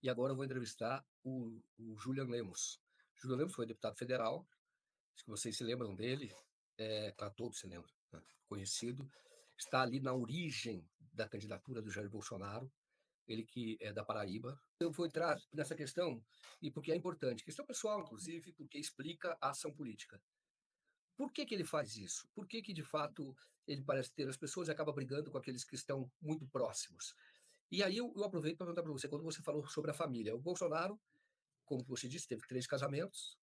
e agora eu vou entrevistar o Julian Lemos. Julian Lemos foi deputado federal, acho que vocês se lembram dele, claro, todos se lembram, né? Conhecido, está ali na origem da candidatura do Jair Bolsonaro, ele que é da Paraíba. Eu vou entrar nessa questão, e porque é importante, questão pessoal, inclusive, porque explica a ação política. Por que ele faz isso? Por que de fato, ele parece ter as pessoas e acaba brigando com aqueles que estão muito próximos? E aí eu aproveito para perguntar para você, quando você falou sobre a família, o Bolsonaro, como você disse, teve 3 casamentos,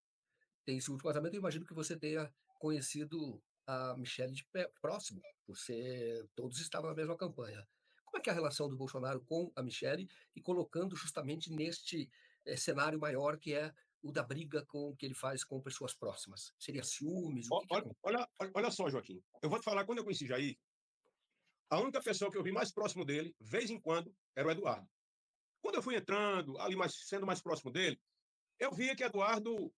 tem esse último casamento, eu imagino que você tenha conhecido a Michelle de próximo, você todos estavam na mesma campanha. Como é que é a relação do Bolsonaro com a Michelle e colocando justamente neste cenário maior que é o da briga que ele faz com pessoas próximas? Seria ciúmes? O que acontece? Olha só, Joaquim. Eu vou te falar, quando eu conheci Jair, a única pessoa que eu vi mais próximo dele, vez em quando, era o Eduardo. Quando eu fui entrando, ali sendo mais próximo dele, eu via que Eduardo,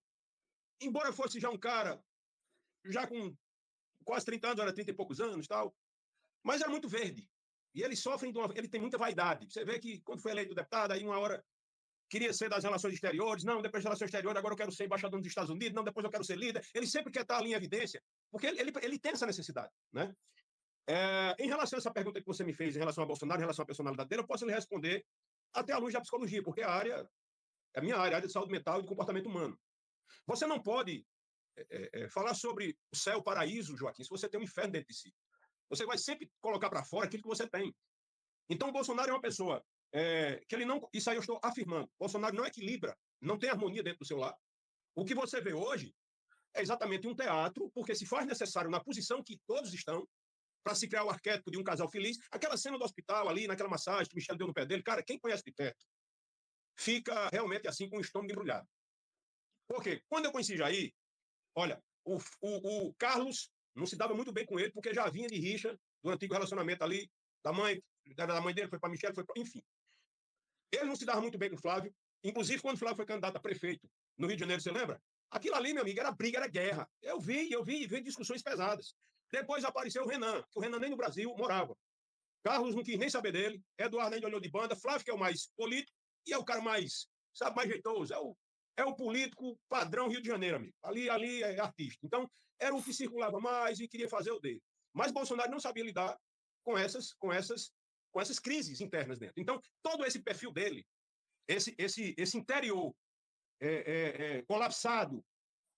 embora fosse já um cara, já com quase 30 anos, era 30 e poucos anos, tal, mas era muito verde. E ele ele tem muita vaidade. Você vê que quando foi eleito deputado, aí uma hora queria ser das relações exteriores, não, depois das relações exteriores, agora eu quero ser embaixador dos Estados Unidos, não, depois eu quero ser líder. Ele sempre quer estar ali em evidência, porque ele tem essa necessidade, né? Em relação a essa pergunta que você me fez, em relação a Bolsonaro, em relação à personalidade dele, eu posso lhe responder até à luz da psicologia, porque é a minha área de saúde mental e de comportamento humano. Você não pode falar sobre o céu, o paraíso, Joaquim, se você tem um inferno dentro de si. Você vai sempre colocar para fora aquilo que você tem. Então, o Bolsonaro é uma pessoa que ele não. Isso aí eu estou afirmando. Bolsonaro não equilibra, não tem harmonia dentro do seu lar. O que você vê hoje é exatamente um teatro, porque se faz necessário, na posição que todos estão, para se criar o arquétipo de um casal feliz, aquela cena do hospital ali, naquela massagem que o Michel deu no pé dele, cara, quem conhece de perto, fica realmente assim com o estômago embrulhado. Porque quando eu conheci Jair, olha, o Carlos não se dava muito bem com ele, porque já vinha de rixa do antigo relacionamento ali, da mãe dele, foi para Michel, enfim. Ele não se dava muito bem com o Flávio, inclusive quando o Flávio foi candidato a prefeito no Rio de Janeiro, você lembra? Aquilo ali, meu amigo, era briga, era guerra. Eu vi discussões pesadas. Depois apareceu o Renan, que o Renan nem no Brasil morava. Carlos não quis nem saber dele, Eduardo nem olhou de banda, Flávio, que é o mais político, e é o cara mais, sabe, mais jeitoso, é o político padrão Rio de Janeiro, amigo. Ali é artista. Então, era o que circulava mais e queria fazer o dele. Mas Bolsonaro não sabia lidar com essas crises internas dentro. Então, todo esse perfil dele, esse interior colapsado,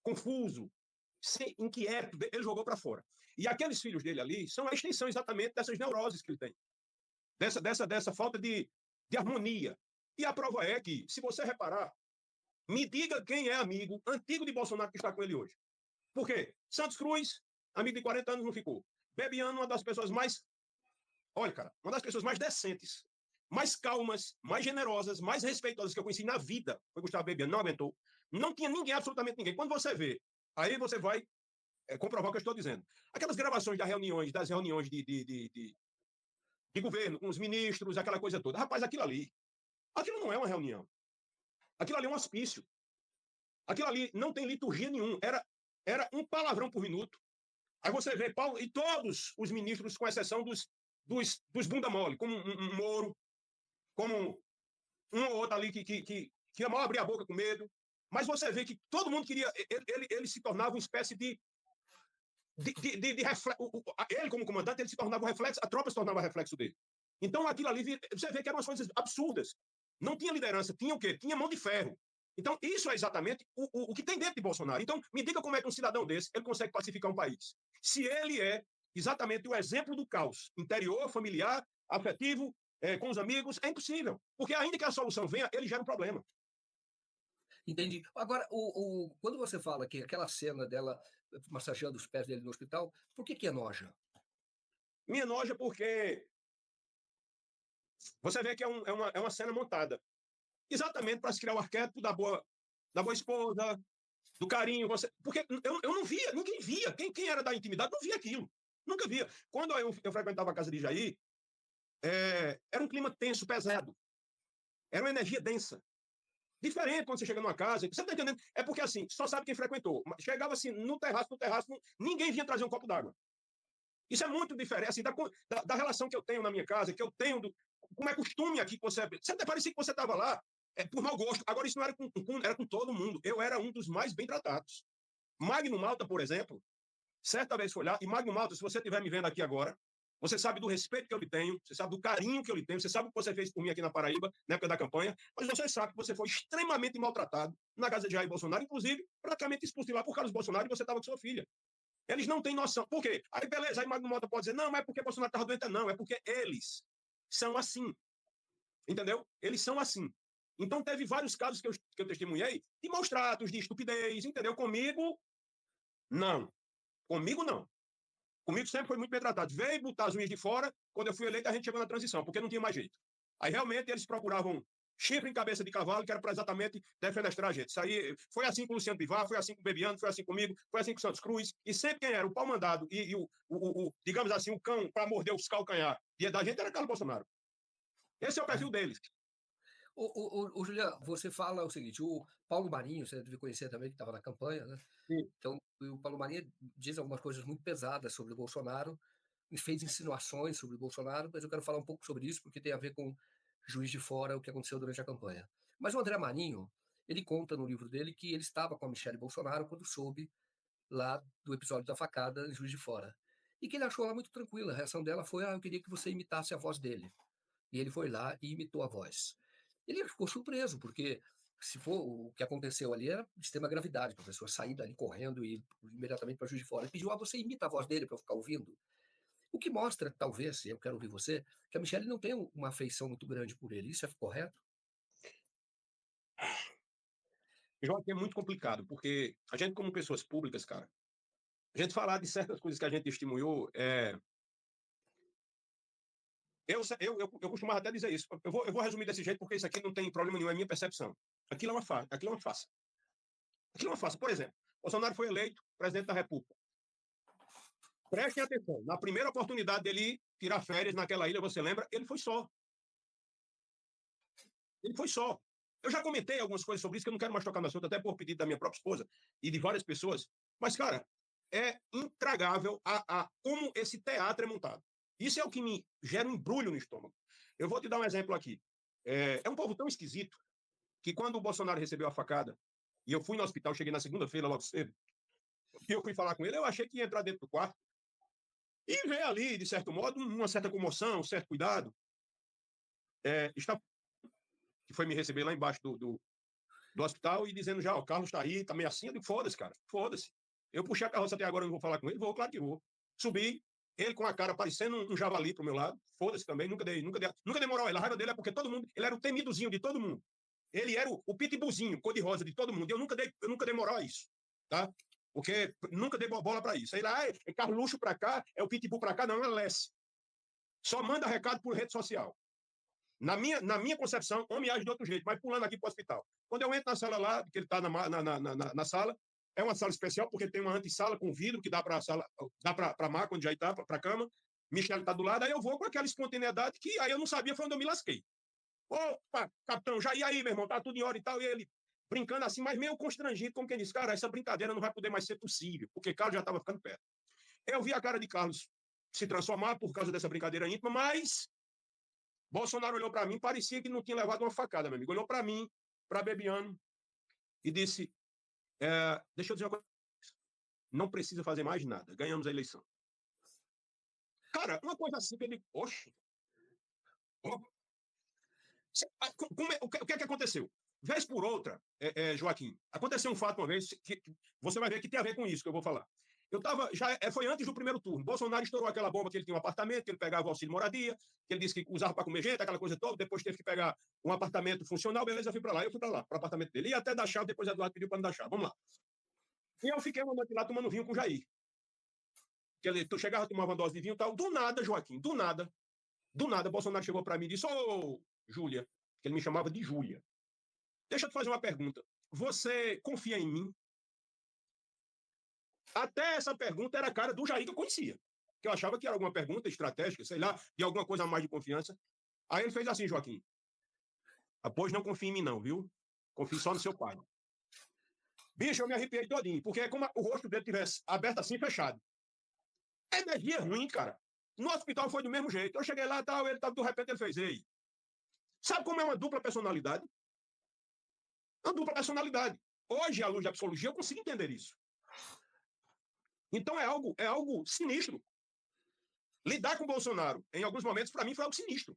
confuso, inquieto, ele jogou para fora. E aqueles filhos dele ali são a extensão exatamente dessas neuroses que ele tem. Dessa falta de harmonia. E a prova é que, se você reparar, me diga quem é amigo antigo de Bolsonaro que está com ele hoje. Por quê? Santos Cruz, amigo de 40 anos, não ficou. Bebiano, uma das pessoas mais. Olha, cara, uma das pessoas mais decentes, mais calmas, mais generosas, mais respeitosas que eu conheci na vida. Foi Gustavo Bebiano, não aguentou. Não tinha ninguém, absolutamente ninguém. Quando você vê, aí você vai comprovar o que eu estou dizendo. Aquelas gravações das reuniões de governo, com os ministros, aquela coisa toda. Rapaz, aquilo não é uma reunião. Aquilo ali é um hospício. Aquilo ali não tem liturgia nenhuma. Era um palavrão por minuto. Aí você vê Paulo e todos os ministros, com exceção dos bunda mole, como um Moro, como um ou outro ali que ia mal abrir a boca com medo. Mas você vê que todo mundo queria. Ele se tornava uma espécie de ele, como comandante, ele se tornava um reflexo, a tropa se tornava reflexo dele. Então, aquilo ali, você vê que eram umas coisas absurdas. Não tinha liderança, tinha o quê? Tinha mão de ferro. Então, isso é exatamente o que tem dentro de Bolsonaro. Então, me diga como é que um cidadão desse ele consegue pacificar um país. Se ele é exatamente o exemplo do caos interior, familiar, afetivo, com os amigos, é impossível. Porque ainda que a solução venha, ele gera um problema. Entendi. Agora, quando você fala que aquela cena dela massageando os pés dele no hospital, por que enoja? Me enoja porque você vê que é uma cena montada. Exatamente para se criar o arquétipo da boa esposa, do carinho. Porque eu não via, ninguém via. Quem era da intimidade não via aquilo. Nunca via. Quando eu frequentava a casa de Jair, era um clima tenso, pesado. Era uma energia densa. Diferente quando você chega numa casa. Você está entendendo? É porque assim, só sabe quem frequentou. Chegava assim, no terraço, ninguém vinha trazer um copo d'água. Isso é muito diferente assim, da relação que eu tenho na minha casa, que eu tenho como é costume aqui que você. Você até parecia que você estava lá. por mau gosto. Agora, isso não era com todo mundo. Eu era um dos mais bem tratados. Magno Malta, por exemplo, certa vez foi lá, e Magno Malta, se você estiver me vendo aqui agora, você sabe do respeito que eu lhe tenho, você sabe do carinho que eu lhe tenho, você sabe o que você fez por mim aqui na Paraíba, na época da campanha, mas você sabe que você foi extremamente maltratado na casa de Jair Bolsonaro, inclusive praticamente expulso de lá por Carlos Bolsonaro e você estava com sua filha. Eles não têm noção. Por quê? Aí, beleza, aí Magno Malta pode dizer, não, mas é porque Bolsonaro estava doente. Não, é porque eles são assim. Entendeu? Eles são assim. Então, teve vários casos que eu testemunhei de maus tratos, de estupidez, entendeu? Comigo, não. Comigo, não. Comigo sempre foi muito bem tratado. Veio botar as unhas de fora, quando eu fui eleito, a gente chegou na transição, porque não tinha mais jeito. Aí, realmente, eles procuravam chifre em cabeça de cavalo, que era para exatamente defenestrar a gente. Isso aí foi assim com o Luciano Bivar, foi assim com o Bebiano, foi assim comigo, foi assim com o Santos Cruz. E sempre quem era o pau mandado e digamos assim, o cão para morder os calcanhar e da gente era Carlos Bolsonaro. Esse é o perfil deles. Juliano, você fala o seguinte, o Paulo Marinho, você deve conhecer também, que estava na campanha, né? Sim. Então, o Paulo Marinho diz algumas coisas muito pesadas sobre o Bolsonaro, e fez insinuações sobre o Bolsonaro, mas eu quero falar um pouco sobre isso, porque tem a ver com Juiz de Fora, o que aconteceu durante a campanha. Mas o André Marinho, ele conta no livro dele que ele estava com a Michelle Bolsonaro quando soube lá do episódio da facada em Juiz de Fora. E que ele achou ela muito tranquila. A reação dela foi: eu queria que você imitasse a voz dele. E ele foi lá e imitou a voz. Ele ficou surpreso, porque se for o que aconteceu ali era de extrema gravidade, para a pessoa sair dali correndo e ir imediatamente para Juiz de Fora. Ele pediu: você imita a voz dele para eu ficar ouvindo. O que mostra, talvez, eu quero ouvir você, que a Michelle não tem uma afeição muito grande por ele. Isso é correto? Joaquim, é muito complicado, porque a gente, como pessoas públicas, cara, a gente falar de certas coisas que a gente testemunhou, eu costumava até dizer isso. Eu vou resumir desse jeito, porque isso aqui não tem problema nenhum, é minha percepção. Aquilo é uma farsa. Aquilo é uma farsa. Aquilo é uma farsa. Por exemplo, Bolsonaro foi eleito presidente da República. Prestem atenção. Na primeira oportunidade dele tirar férias naquela ilha, você lembra? Ele foi só. Ele foi só. Eu já comentei algumas coisas sobre isso, que eu não quero mais tocar no assunto, até por pedido da minha própria esposa e de várias pessoas. Mas, cara, é intragável como esse teatro é montado. Isso é o que me gera um embrulho no estômago. Eu vou te dar um exemplo aqui. É um povo tão esquisito que quando o Bolsonaro recebeu a facada, e eu fui no hospital, cheguei na segunda-feira logo cedo, e eu fui falar com ele, eu achei que ia entrar dentro do quarto e ver ali, de certo modo, uma certa comoção, um certo cuidado. Está que foi me receber lá embaixo do hospital e dizendo já, o Carlos está aí, tá meio assim. Eu digo, foda-se, cara, foda-se. Eu puxei a carroça até agora, não vou falar com ele, vou, claro que vou. Subi, ele com a cara parecendo um javali pro meu lado, foda-se também, nunca dei moral. A raiva dele é porque todo mundo, ele era o temidozinho de todo mundo. Ele era o pitbullzinho, cor-de-rosa de todo mundo. Eu nunca dei moral a isso, tá? Porque nunca dei bola para isso. Aí lá, é Carluxo para cá, é o pitbull para cá, não, é Lesse. Só manda recado por rede social. Na minha concepção, homem age de outro jeito, mas pulando aqui para o hospital. Quando eu entro na sala lá, que ele está na sala, é uma sala especial, porque tem uma antessala com vidro que dá para a sala, dá para a maca, onde já está, para a cama. Michel está do lado, aí eu vou com aquela espontaneidade que aí eu não sabia, foi onde eu me lasquei. Opa, capitão, já e aí, meu irmão, tá tudo em hora e tal, e ele brincando assim, mas meio constrangido, como quem disse, cara, essa brincadeira não vai poder mais ser possível, porque Carlos já estava ficando perto. Eu vi a cara de Carlos se transformar por causa dessa brincadeira íntima, mas Bolsonaro olhou para mim, parecia que não tinha levado uma facada, meu amigo. Olhou para mim, para Bebiano, e disse: deixa eu dizer uma coisa, não precisa fazer mais nada, ganhamos a eleição. Cara, uma coisa assim que ele. Oxe! O que é que aconteceu? Vez por outra, Joaquim, aconteceu um fato uma vez que você vai ver que tem a ver com isso que eu vou falar. Eu estava, foi antes do primeiro turno. Bolsonaro estourou aquela bomba que ele tinha um apartamento, que ele pegava o auxílio moradia, que ele disse que usava para comer gente, aquela coisa toda. Depois teve que pegar um apartamento funcional, beleza, eu fui para lá. Eu fui para lá, para o apartamento dele. E até dar chave, depois Eduardo pediu para me dar chave. Vamos lá. E eu fiquei uma noite lá tomando vinho com o Jair. Que ele chegava, tomava uma dose de vinho e tal. Do nada, Joaquim, do nada, Bolsonaro chegou para mim e disse: ô, Júlia, que ele me chamava de Júlia. Deixa eu te fazer uma pergunta. Você confia em mim? Até essa pergunta era a cara do Jair que eu conhecia. Que eu achava que era alguma pergunta estratégica, sei lá, de alguma coisa a mais de confiança. Aí ele fez assim, Joaquim. Pois não confia em mim, não, viu? Confie só no seu pai. Bicho, eu me arrepiei todinho, porque é como o rosto dele tivesse aberto assim, fechado. É energia ruim, cara. No hospital foi do mesmo jeito. Eu cheguei lá, tal, ele, de repente ele fez, ei. Sabe como é uma dupla personalidade? uma dupla personalidade. Hoje, à luz da psicologia, eu consigo entender isso. Então é algo sinistro. Lidar com o Bolsonaro, em alguns momentos, para mim, foi algo sinistro.